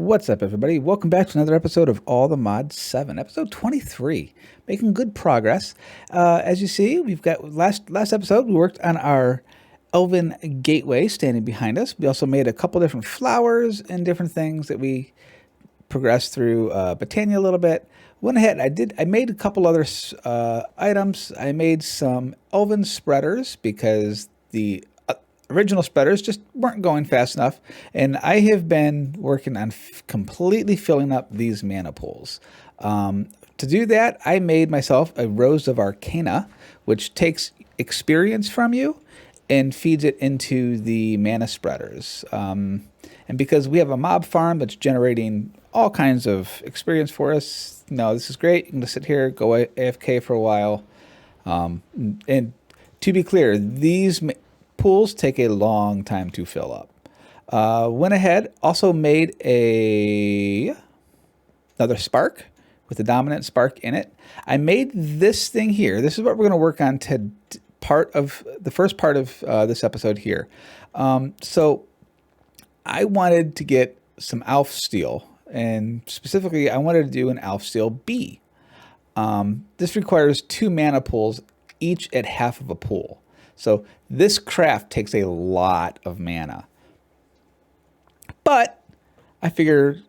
What's up, everybody? Welcome back to another episode of All the Mods 7, episode 23. Making good progress. As you see, we've got last episode, we worked on our Elven Gateway standing behind us. We also made a couple different flowers and different things that we progressed through Botania a little bit. Went ahead, I made a couple other items. I made some Elven spreaders because the original spreaders just weren't going fast enough, and I have been working on completely filling up these mana pools. To do that, I made myself a Rose of Arcana, which takes experience from you and feeds it into the mana spreaders. And because we have a mob farm that's generating all kinds of experience for us, no, this is great. You can just sit here, go AFK for a while. And to be clear, these pools take a long time to fill up. Went ahead, also made another spark with a dominant spark in it. I made this thing here. This is what we're going to work on to the first part of this episode here. So I wanted to get some Elf Steel, and specifically I wanted to do an Elf Steel B. This requires 2 mana pools, each at half of a pool. So this craft takes a lot of mana. But I figure,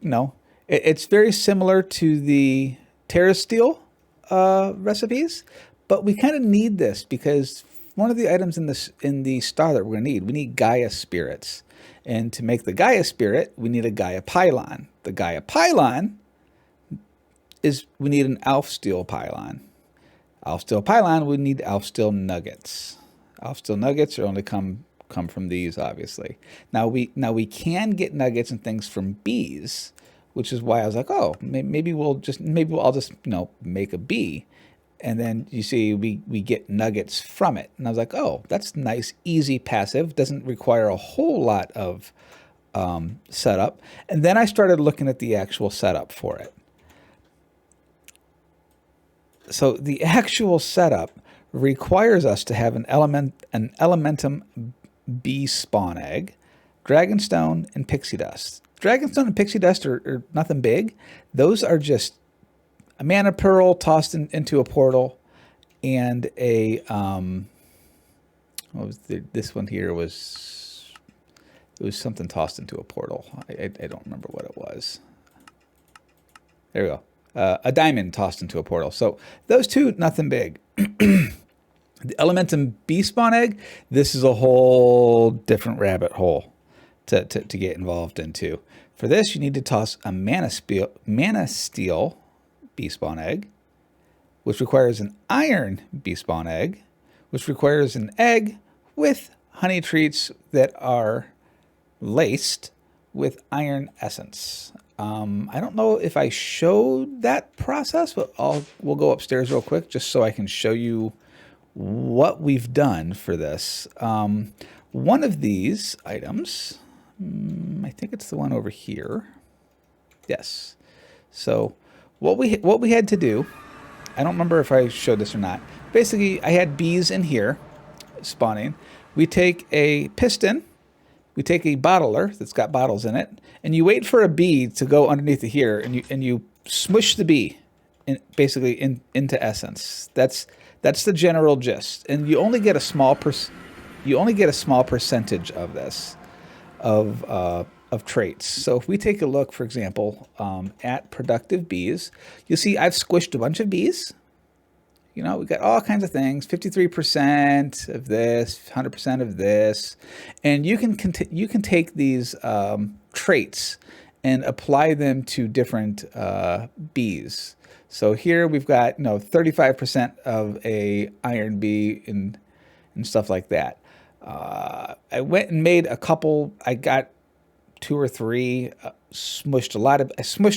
it's very similar to the Terra Steel recipes, but we kind of need this because one of the items in the star that we're going to need, we need Gaia spirits. And to make the Gaia spirit, we need a Gaia pylon. The Gaia pylon we need an Elf Steel pylon. Elf Steel pylon, we need Elf Steel nuggets. Elf Steel nuggets are only come from these, obviously. Now we can get nuggets and things from bees, which is why I was like, oh, maybe I'll just make a bee, and then you see we get nuggets from it. And I was like, oh, that's nice, easy passive. Doesn't require a whole lot of setup. And then I started looking at the actual setup for it. So the actual setup requires us to have an elementum bee spawn egg, dragonstone, and pixie dust. Dragonstone and pixie dust are nothing big. Those are just a mana pearl tossed into a portal, and a this one here was something tossed into a portal. I don't remember what it was. There we go. A diamond tossed into a portal. So those two, nothing big. The Elementum bee spawn egg, this is a whole different rabbit hole to get involved into. For this, you need to toss a mana steel bee spawn egg, which requires an iron bee spawn egg, which requires an egg with honey treats that are laced with iron essence. I don't know if I showed that process, but we'll go upstairs real quick just so I can show you what we've done for this. One of these items, I think it's the one over here. Yes. So what we had to do, I don't remember if I showed this or not. Basically, I had bees in here spawning. We take a piston, we take a bottler that's got bottles in it, and you wait for a bee to go underneath it here, and you smush the bee into essence. That's the general gist, and you only get a small percentage of this of traits. So if we take a look, for example, at productive bees, you'll see I've squished a bunch of bees. We got all kinds of things, 53% of this, 100% of this, and you can take these traits and apply them to different bees. So here we've got 35% of a iron bee and stuff like that. I went and made a couple. I got 2 or 3. I smushed a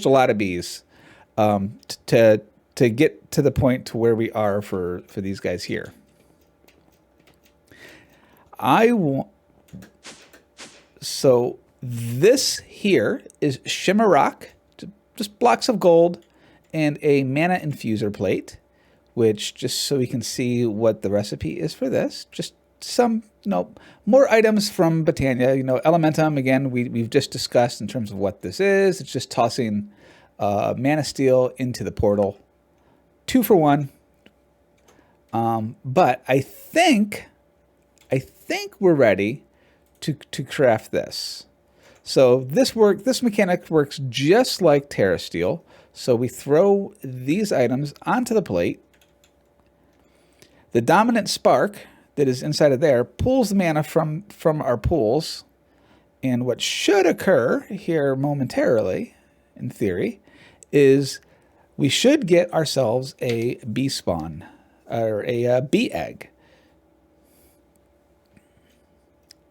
lot of bees to get to the point to where we are for these guys here. So this here is shimmer rock, just blocks of gold, and a mana infuser plate, which, just so we can see what the recipe is for this, just some, more items from Botania. Elementum, again, we've just discussed in terms of what this is. It's just tossing mana steel into the portal. 2 for 1. But I think we're ready to craft this. So this mechanic works just like Terra Steel. So we throw these items onto the plate. The dominant spark that is inside of there pulls the mana from our pools. And what should occur here momentarily, in theory, is we should get ourselves a bee spawn, or a bee egg.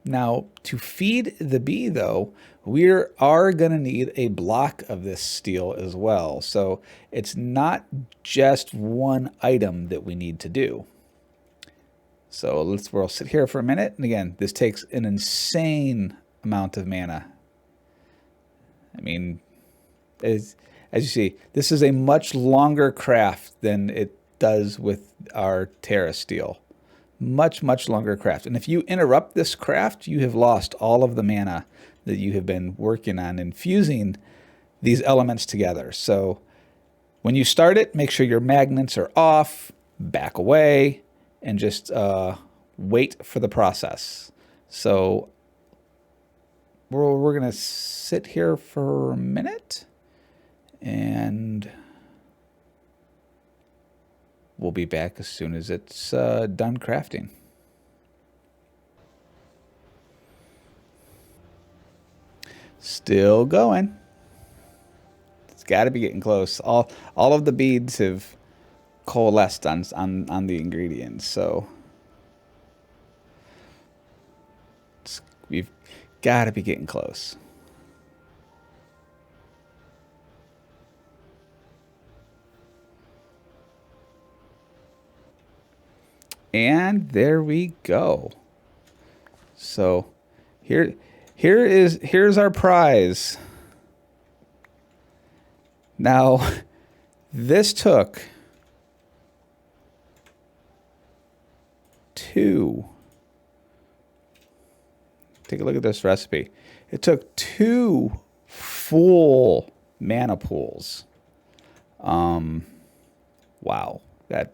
Now, to feed the bee, though, we are going to need a block of this steel as well. So it's not just one item that we need to do. So we'll sit here for a minute. And again, this takes an insane amount of mana. I mean, as you see, this is a much longer craft than it does with our Terra Steel. Much, much longer craft. And if you interrupt this craft, you have lost all of the mana that you have been working on infusing these elements together. So when you start it, make sure your magnets are off, back away, and just wait for the process. So we're going to sit here for a minute, and we'll be back as soon as it's done crafting. Still going. It's got to be getting close. All of the beads have coalesced on the ingredients, so we've got to be getting close. And there we go. So here's our prize. Now, this took 2. Take a look at this recipe. It took 2 full mana pools. Wow, that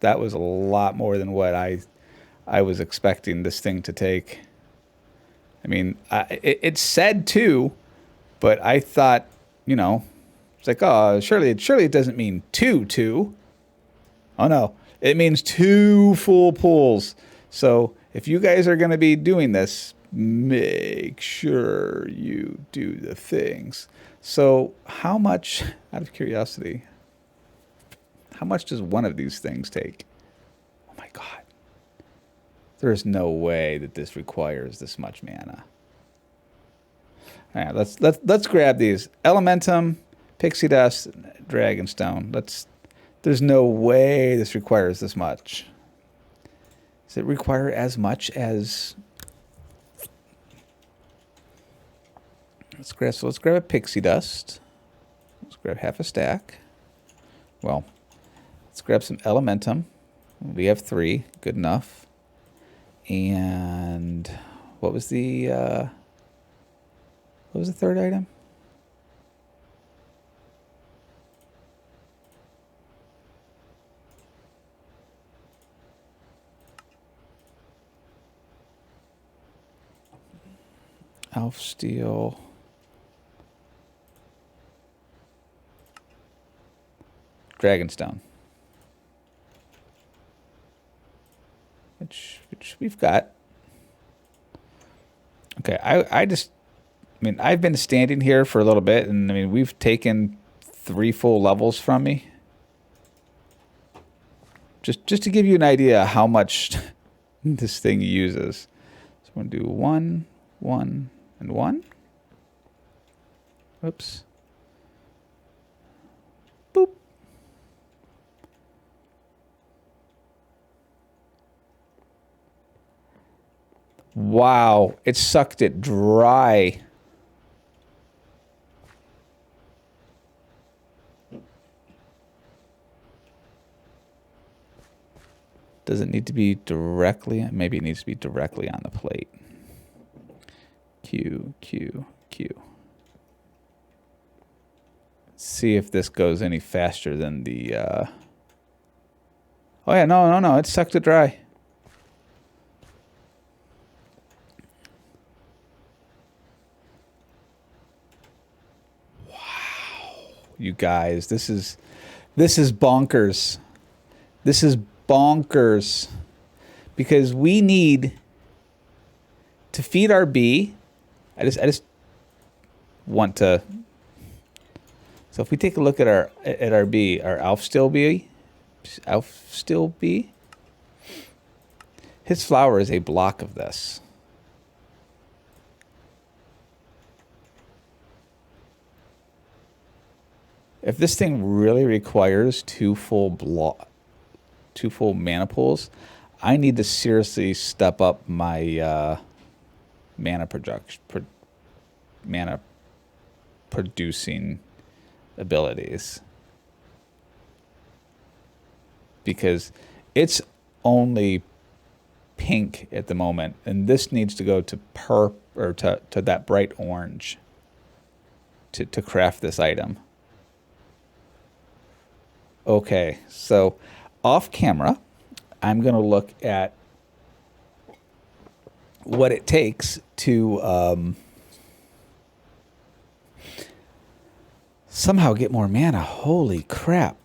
was a lot more than what I was expecting this thing to take. I mean, it said 2, but I thought, it's like, oh, surely it doesn't mean 2. Oh no, it means 2 full pools. So if you guys are going to be doing this, make sure you do the things. So how much, out of curiosity, how much does one of these things take? Oh my God. There is no way that this requires this much mana. All right, let's grab these. Elementum, Pixie Dust, Dragonstone. There's no way this requires this much. Does it require as much as... Let's grab a Pixie Dust. Let's grab half a stack. Well, let's grab some Elementum. We have 3, good enough. And what was the third item? Elf Steel. Dragonstone. Which we've got. Okay, I've been standing here for a little bit, and I mean, we've taken 3 full levels from me. Just to give you an idea how much this thing uses. So I'm gonna do 1, 1, and 1. Oops. Boop. Wow, it sucked it dry. Does it need to be directly? Maybe it needs to be directly on the plate. Q, Q, Q. See if this goes any faster than the... Oh yeah, no, it sucked it dry. Wow. You guys, this is bonkers. This is bonkers. Because we need to feed our bee. I just want to... So if we take a look at our bee, our Alf-still bee, his flower is a block of this. If this thing really requires two full mana pools, I need to seriously step up my mana producing abilities, because it's only pink at the moment, and this needs to go to to that bright orange to craft this item. Okay, so off camera, I'm going to look at what it takes to somehow get more mana. Holy crap.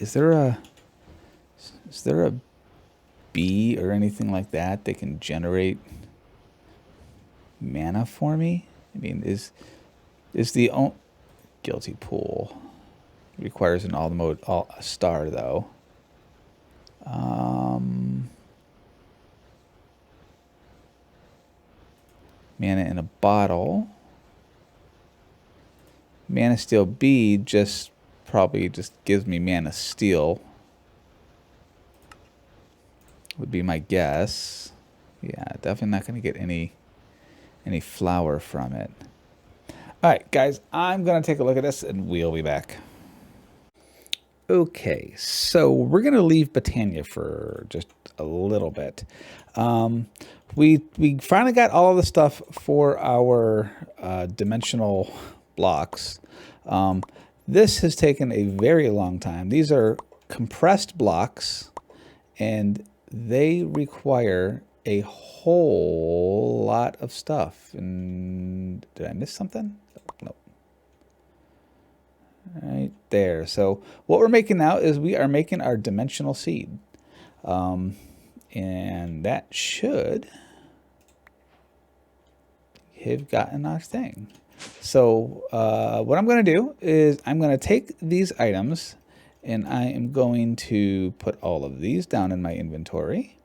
Is there a bee or anything like that that can generate mana for me? I mean, is the guilty pool requires an all star though. Mana in a bottle. Mana Steel B probably just gives me Mana Steel. Would be my guess. Yeah, definitely not going to get any flower from it. All right, guys, I'm going to take a look at this and we'll be back. Okay, so we're going to leave Botania for just a little bit. We finally got all of the stuff for our dimensional blocks. This has taken a very long time. These are compressed blocks, and they require a whole lot of stuff. And did I miss something? Nope. Right there. So what we're making now is we are making our dimensional seed. And that should have gotten our thing. So what I'm going to do is I'm going to take these items and I am going to put all of these down in my inventory.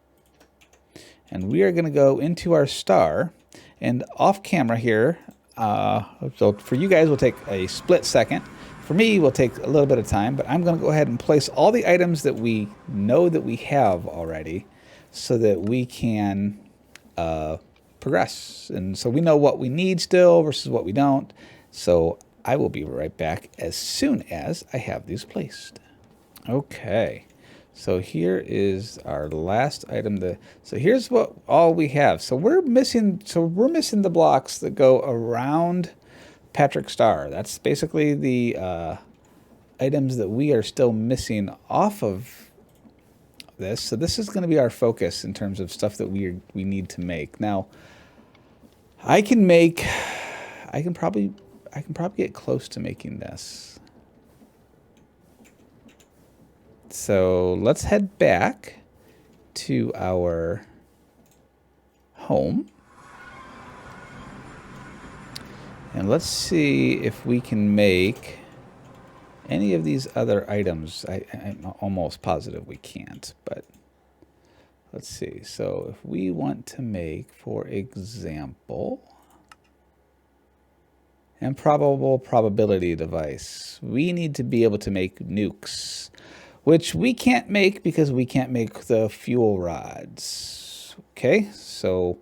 And we are going to go into our star, and off camera here, so for you guys, we'll take a split second. For me, we'll take a little bit of time, but I'm going to go ahead and place all the items that we know that we have already so that we can progress. And so we know what we need still versus what we don't. So I will be right back as soon as I have these placed. Okay. So here is our last item. So here's what all we have. So we're missing the blocks that go around Patrick Star. That's basically the items that we are still missing off of this. So this is going to be our focus in terms of stuff that we need to make. Now, I can probably get close to making this. So let's head back to our home. And let's see if we can make any of these other items. I'm almost positive we can't, but let's see. So if we want to make, for example, improbable probability device, we need to be able to make nukes, which we can't make because we can't make the fuel rods. Okay, so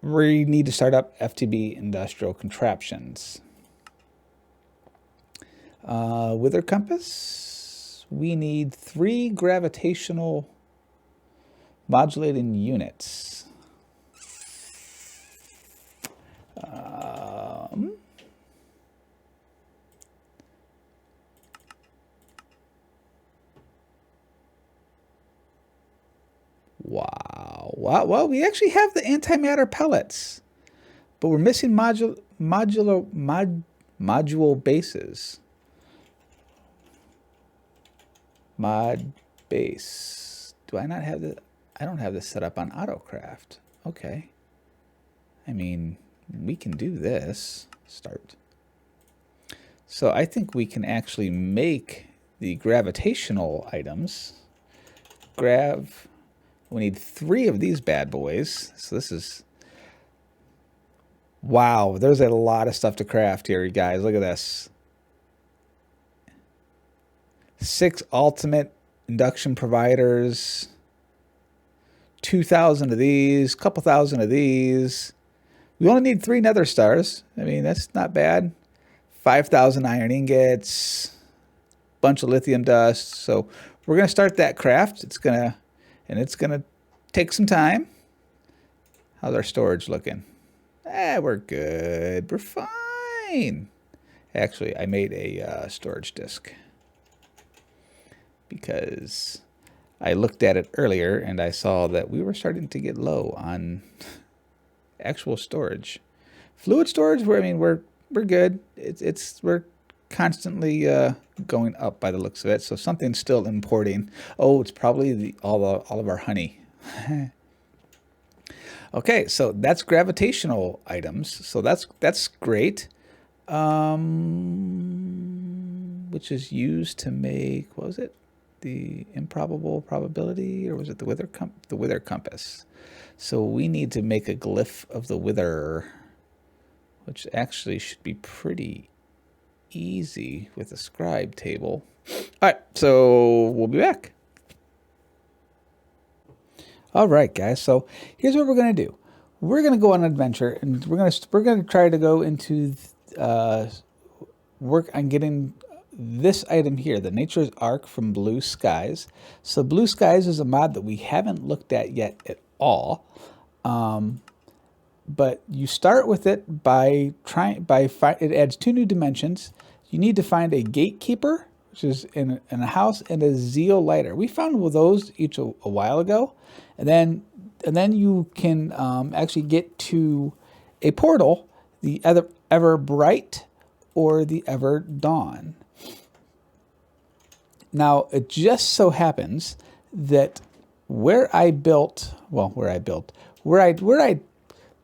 we need to start up FTB Industrial Contraptions. Wither Compass, we need 3 gravitational modulating units. Wow. Well, we actually have the antimatter pellets, but we're missing module bases. Mod base. Do I not have the? I don't have this set up on AutoCraft. Okay. I mean, we can do this. Start. So I think we can actually make the gravitational items. We need 3 of these bad boys. So this is, wow, there's a lot of stuff to craft here, you guys. Look at this. 6 ultimate induction providers, 2,000 of these, couple thousand of these. We only need 3 nether stars. I mean, that's not bad. 5,000 iron ingots, bunch of lithium dust. So we're gonna start that craft. It's gonna take some time. How's our storage looking? We're good. We're fine. Actually, I made a storage disk because I looked at it earlier and I saw that we were starting to get low on actual storage. Fluid storage, we're good. We're constantly going up by the looks of it. So something's still importing. Oh, it's probably all of our honey. Okay, so that's gravitational items. So that's great. Which is used to make, what was it? The improbable probability, or was it the wither compass? So we need to make a glyph of the wither, which actually should be pretty easy with a scribe table. All right, so we'll be back. All right, guys. So here's what we're gonna do. We're gonna go on an adventure, and we're gonna try to go into work on getting this item here, the Nature's Ark from Blue Skies. So Blue Skies is a mod that we haven't looked at yet at all. But you start with it by it adds 2 new dimensions. You need to find a gatekeeper, which is in a house, and a zeoliter. We found those each a while ago, and then you can actually get to a portal, the Ever Bright or the Ever Dawn. Now it just so happens that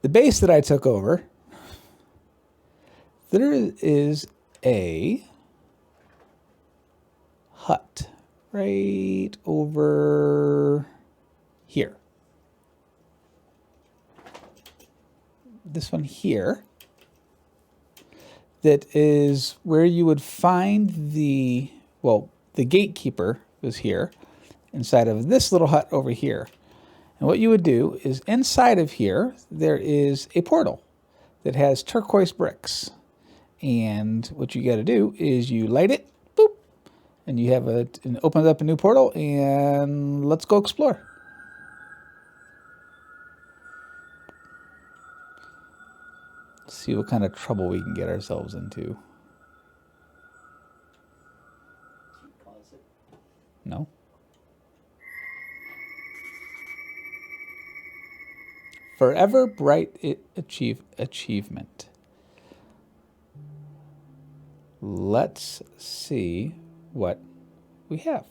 the base that I took over, there is a hut right over here. This one here, that is where you would find the gatekeeper was here, inside of this little hut over here. And what you would do is inside of here, there is a portal that has turquoise bricks. And what you got to do is you light it, boop, and you have it opens up a new portal, and let's go explore. Let's see what kind of trouble we can get ourselves into. No. Forever Bright achievement. Let's see what we have.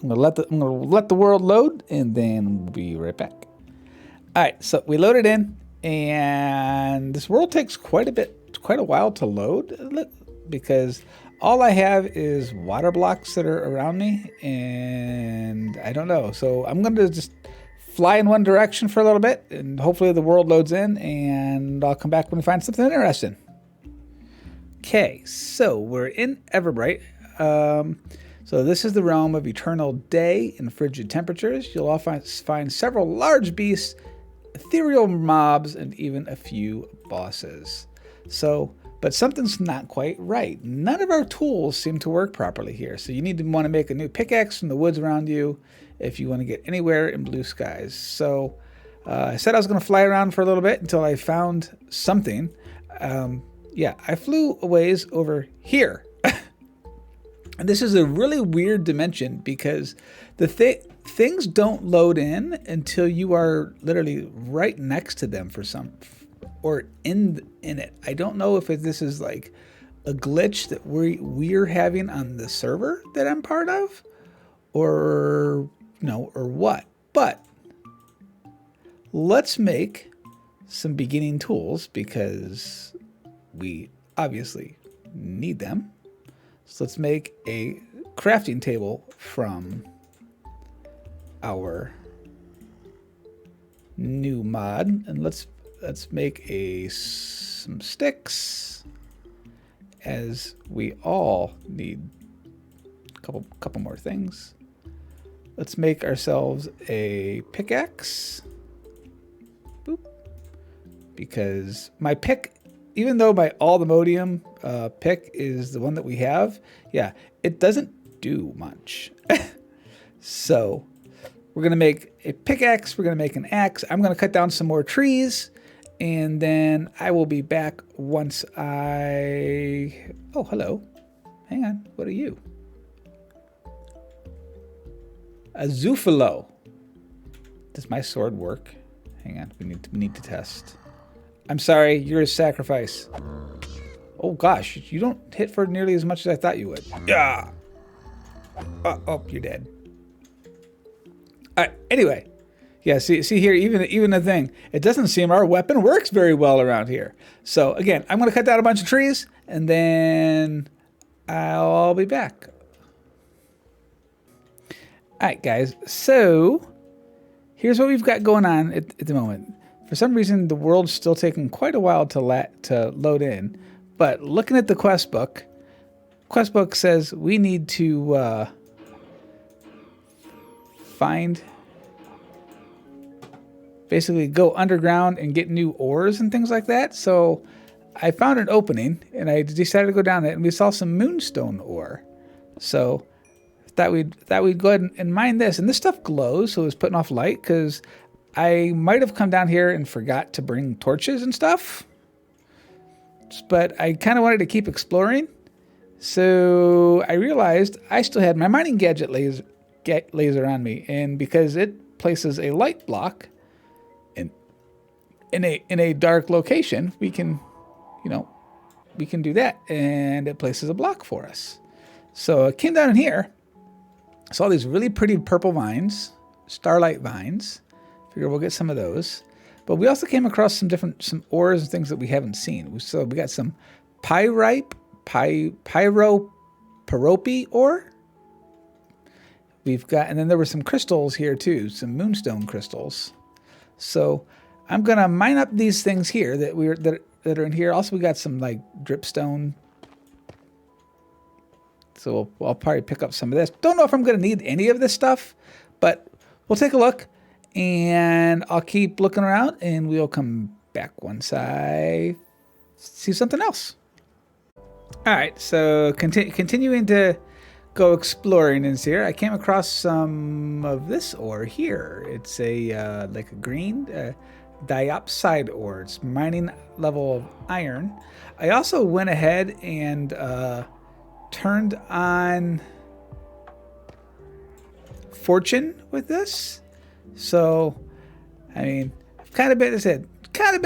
I'm gonna let the world load, and then we'll be right back. All right, so we loaded in, and this world takes quite a while to load, because all I have is water blocks that are around me, and I don't know. So I'm gonna just fly in one direction for a little bit, and hopefully the world loads in, and I'll come back when we find something interesting. Okay, so we're in Everbright. So this is the realm of eternal day and frigid temperatures. You'll often find several large beasts, ethereal mobs, and even a few bosses. So but something's not quite right. None of our tools seem to work properly here. So you need to want to make a new pickaxe from the woods around you if you want to get anywhere in blue skies. So I said I was going to fly around for a little bit until I found something. Yeah, I flew a ways over here. And this is a really weird dimension because the things don't load in until you are literally right next to them for some, or in it. I don't know if this is like a glitch that we're having on the server that I'm part of, or or what. But let's make some beginning tools because we obviously need them. So let's make a crafting table from our new mod, and let's make some sticks, as we all need a couple more things. Let's make ourselves a pickaxe. Boop. Because my pick, even though my all-the-modium pick is the one that we have, yeah, it doesn't do much. So we're going to make a pickaxe. We're going to make an axe. I'm going to cut down some more trees, and then I will be back once I... Oh, hello. Hang on. What are you? A Zufalo. Does my sword work? Hang on. We need to test. I'm sorry, you're a sacrifice. Oh gosh, you don't hit for nearly as much as I thought you would. Yeah. Oh, you're dead. All right. Anyway, yeah. See here, even the thing. It doesn't seem our weapon works very well around here. So again, I'm gonna cut down a bunch of trees, and then I'll be back. All right, guys. So here's what we've got going on at the moment. For some reason, the world's still taking quite a while to load in. But looking at the quest book says we need to basically go underground and get new ores and things like that. So I found an opening, and I decided to go down it, and we saw some moonstone ore. So thought we'd go ahead and mine this. And this stuff glows, so it's putting off light, because I might have come down here and forgot to bring torches and stuff, but I kind of wanted to keep exploring. So I realized I still had my mining gadget laser on me, and because it places a light block in a dark location, we can do that, and it places a block for us. So I came down in here, saw these really pretty purple vines, starlight vines. Figure we'll get some of those. But we also came across some ores and things that we haven't seen. So we got some pyroperope ore. And then there were some crystals here too, some moonstone crystals. So I'm gonna mine up these things here that are in here. Also, we got some like dripstone. So I'll probably pick up some of this. Don't know if I'm gonna need any of this stuff, but we'll take a look. And I'll keep looking around, and we'll come back once I see something else. All right, so continuing to go exploring in here, I came across some of this ore here. It's a like a green diopside ore. It's mining level of iron. I also went ahead and turned on fortune with this. So, I mean, I've kind of been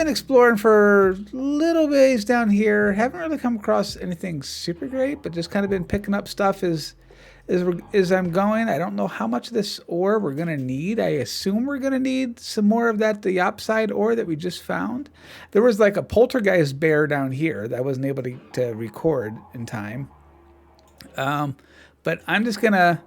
exploring for little ways down here. Haven't really come across anything super great, but just kind of been picking up stuff as I'm going. I don't know how much of this ore we're gonna need. I assume we're gonna need some more of that diopside ore that we just found. There was like a poltergeist bear down here that I wasn't able to record in time. But I'm just gonna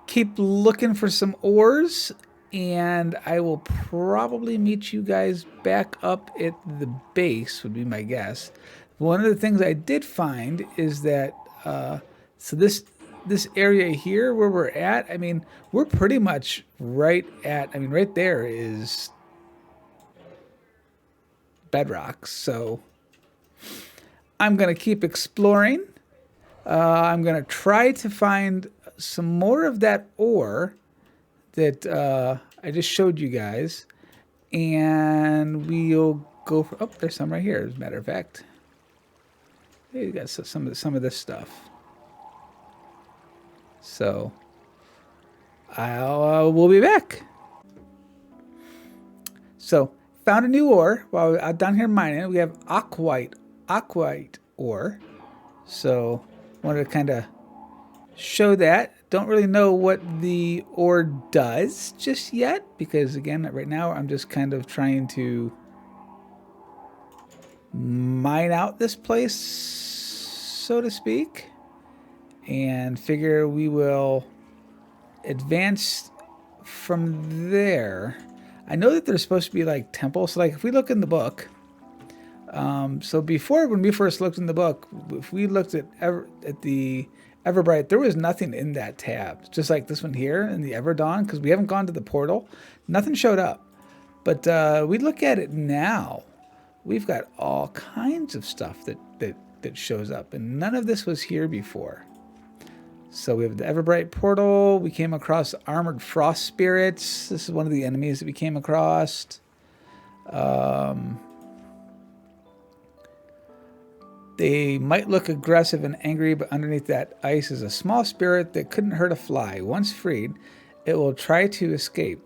keep looking for some ores, and I will probably meet you guys back up at the base, would be my guess. One of the things I did find is that, so this area here where we're at, I mean, we're pretty much right there is bedrock. So I'm going to keep exploring. I'm going to try to find some more of that ore that I just showed you guys. And we'll go for... Oh, there's some right here, as a matter of fact. Hey, you got some of this stuff. So we'll be back. So found a new ore while I'm down here mining. We have aquite ore. So wanted to kind of show that. Don't really know what the ore does just yet, because again, right now I'm just kind of trying to mine out this place, so to speak, and figure we will advance from there. I know that there's supposed to be like temples. So like if we look in the book, so before, when we first looked in the book, if we looked at the Everbright, there was nothing in that tab. Just like this one here in the Everdawn, because we haven't gone to the portal, nothing showed up. But we look at it now, we've got all kinds of stuff that shows up, and none of this was here before. So we have the Everbright portal. We came across armored frost spirits. This is one of the enemies that we came across. They might look aggressive and angry, but underneath that ice is a small spirit that couldn't hurt a fly. Once freed, it will try to escape,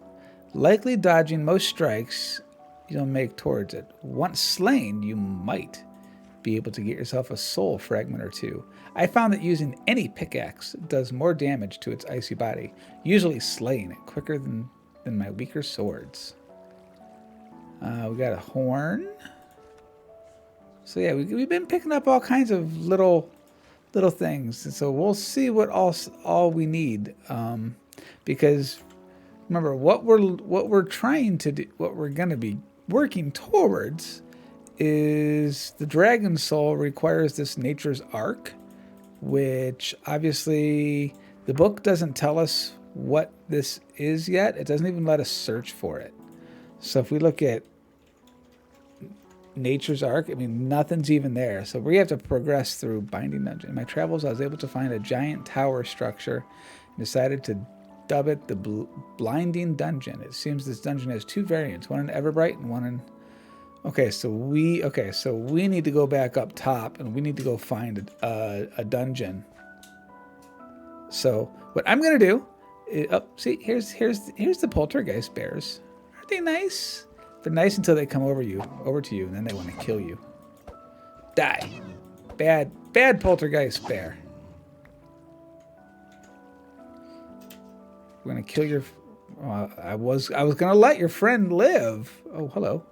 likely dodging most strikes you'll make towards it. Once slain, you might be able to get yourself a soul fragment or two. I found that using any pickaxe does more damage to its icy body, usually slaying it quicker than my weaker swords. We got a horn. So yeah, we've been picking up all kinds of little things, and so we'll see what all we need. Because remember, what we're trying to do, what we're going to be working towards, is the dragon soul requires this nature's arc, which obviously the book doesn't tell us what this is yet. It doesn't even let us search for it. So if we look at nature's arc, I mean, nothing's even there. So we have to progress through binding dungeon. In my travels, I was able to find a giant tower structure and decided to dub it the blinding dungeon. It seems this dungeon has two variants, one in Everbright and one in... Okay, so we need to go back up top, and we need to go find a dungeon. So what I'm gonna do is, oh, see, here's the poltergeist bears. Aren't they nice? They're nice until they come over to you, and then they want to kill you. Die, bad poltergeist bear. We're gonna kill your. I was gonna let your friend live. Oh, hello.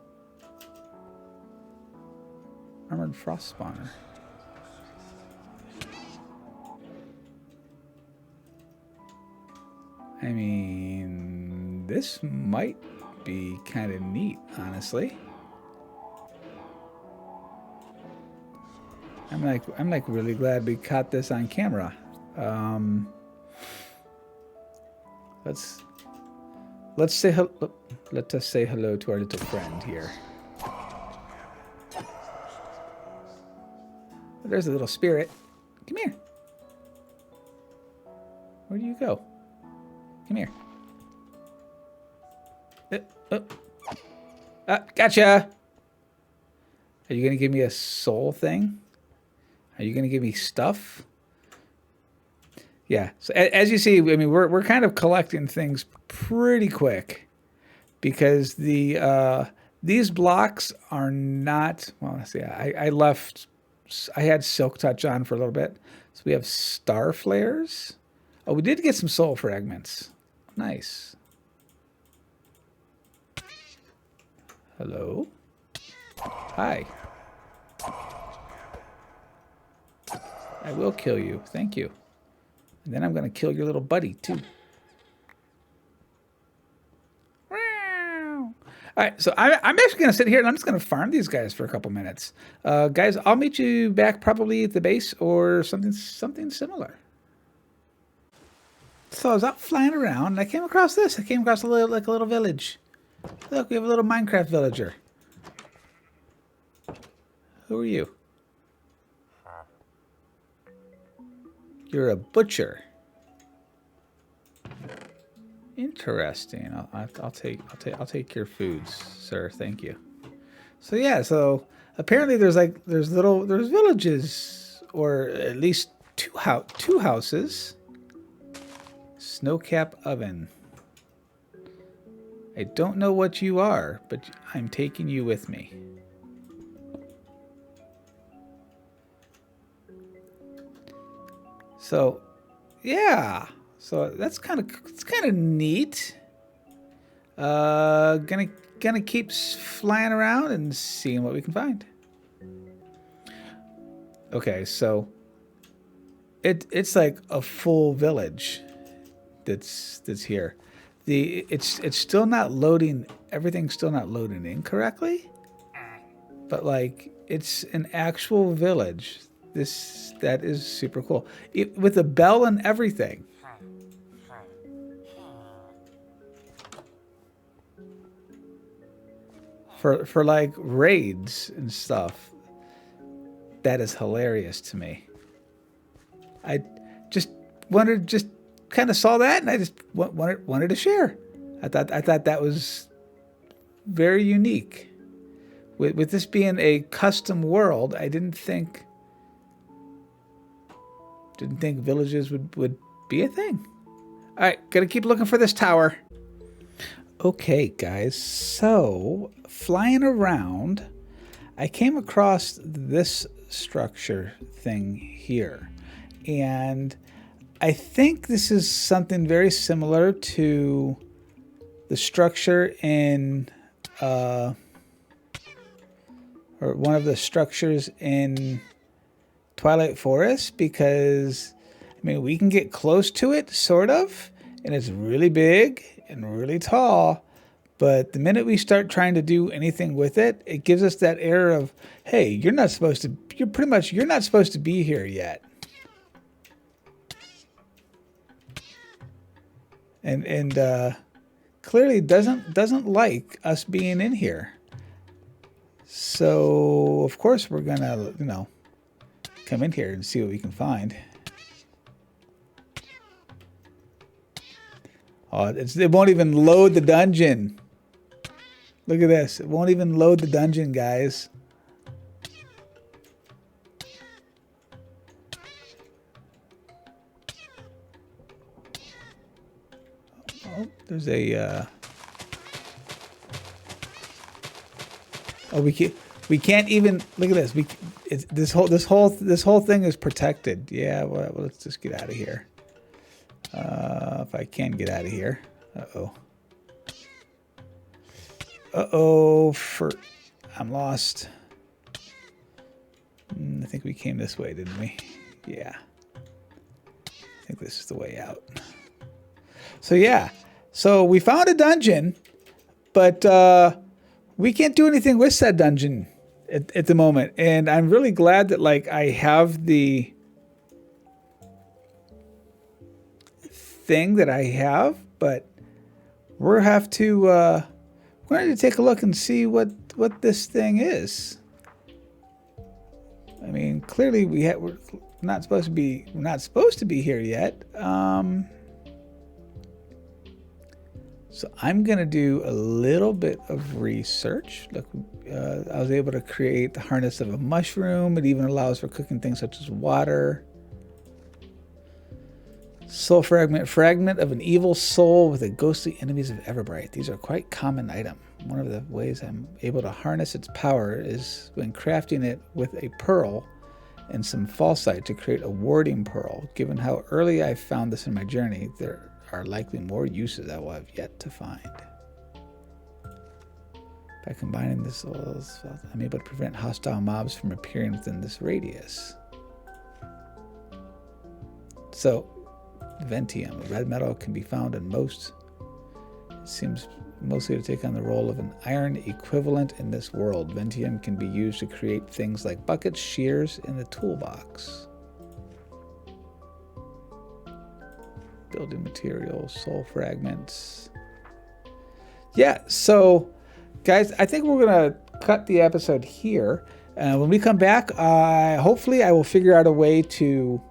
Armored frost spawner. I mean, this might be kind of neat, honestly. I'm like really glad we caught this on camera. Let's say hello. Let us say hello to our little friend here. There's a little spirit. Come here. Where do you go? Come here. Gotcha. Are you gonna give me a soul thing? Are you gonna give me stuff? Yeah. So as you see, I mean, we're kind of collecting things pretty quick, because these blocks are not. Well, let's see. I had Silk Touch on for a little bit, so we have star flares. Oh, we did get some soul fragments. Nice. Hello. Hi. I will kill you. Thank you. And then I'm going to kill your little buddy, too. All right, so I'm actually going to sit here and I'm just going to farm these guys for a couple minutes. Guys, I'll meet you back probably at the base or something similar. So I was out flying around and I came across this. I came across a little village. Look, we have a little Minecraft villager. Who are you? You're a butcher. Interesting. I'll take your foods, sir. Thank you. So yeah, so apparently there's villages, or at least two houses. Snowcap oven. I don't know what you are, but I'm taking you with me. So, yeah. So that's kind of neat. Gonna keep flying around and seeing what we can find. Okay, so it's like a full village that's here. It's still not loading. Everything's still not loading in correctly. But like it's an actual village. That is super cool. With a bell and everything. For like raids and stuff. That is hilarious to me. I just kind of saw that, and I just wanted to share. I thought that was very unique. With this being a custom world, I didn't think villages would be a thing. All right, gotta keep looking for this tower. Okay, guys, so flying around, I came across this structure thing here. And I think this is something very similar to the structure in, or one of the structures in Twilight Forest, because, I mean, we can get close to it, sort of, and it's really big and really tall, but the minute we start trying to do anything with it, it gives us that air of, hey, you're not supposed to be here yet. And clearly doesn't like us being in here. So of course we're gonna, come in here and see what we can find. Oh, it won't even load the dungeon. Look at this. It won't even load the dungeon, guys. Oh, there's a oh, we can't even look at this. This whole thing is protected. Yeah, well, let's just get out of here. If I can get out of here. Uh-oh. Uh-oh, I'm lost. I think we came this way, didn't we? Yeah. I think this is the way out. So yeah. So we found a dungeon, but we can't do anything with said dungeon at the moment. And I'm really glad that like I have the thing that I have, but we're going to take a look and see what this thing is. I mean, clearly we're not supposed to be here yet. So I'm going to do a little bit of research. Look, I was able to create the harness of a mushroom. It even allows for cooking things such as water. Soul fragment of an evil soul with the ghostly enemies of Everbright. These are quite common item. One of the ways I'm able to harness its power is when crafting it with a pearl and some falsite to create a warding pearl. Given how early I found this in my journey, there are likely more uses I will have yet to find. By combining this, I'm able to prevent hostile mobs from appearing within this radius. So, Ventium, red metal, can be found in most. It seems mostly to take on the role of an iron equivalent in this world. Ventium can be used to create things like buckets, shears, and the toolbox. Building materials, soul fragments. Yeah, so guys, I think we're gonna cut the episode here. When we come back, hopefully I will figure out a way to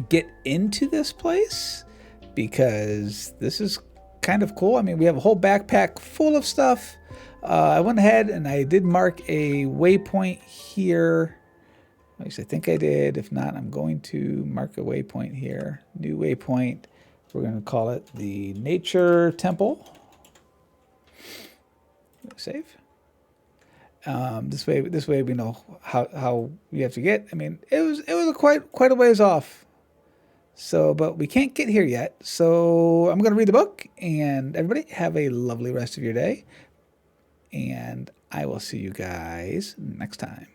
get into this place because this is kind of cool. I mean, we have a whole backpack full of stuff. I went ahead and I did mark a waypoint here. At least I think I did. If not, I'm going to mark a waypoint here. New waypoint. We're going to call it the Nature Temple. Save. This way we know how we have to get. I mean, it was quite a ways off. So, but we can't get here yet. So I'm going to read the book, and everybody have a lovely rest of your day. And I will see you guys next time.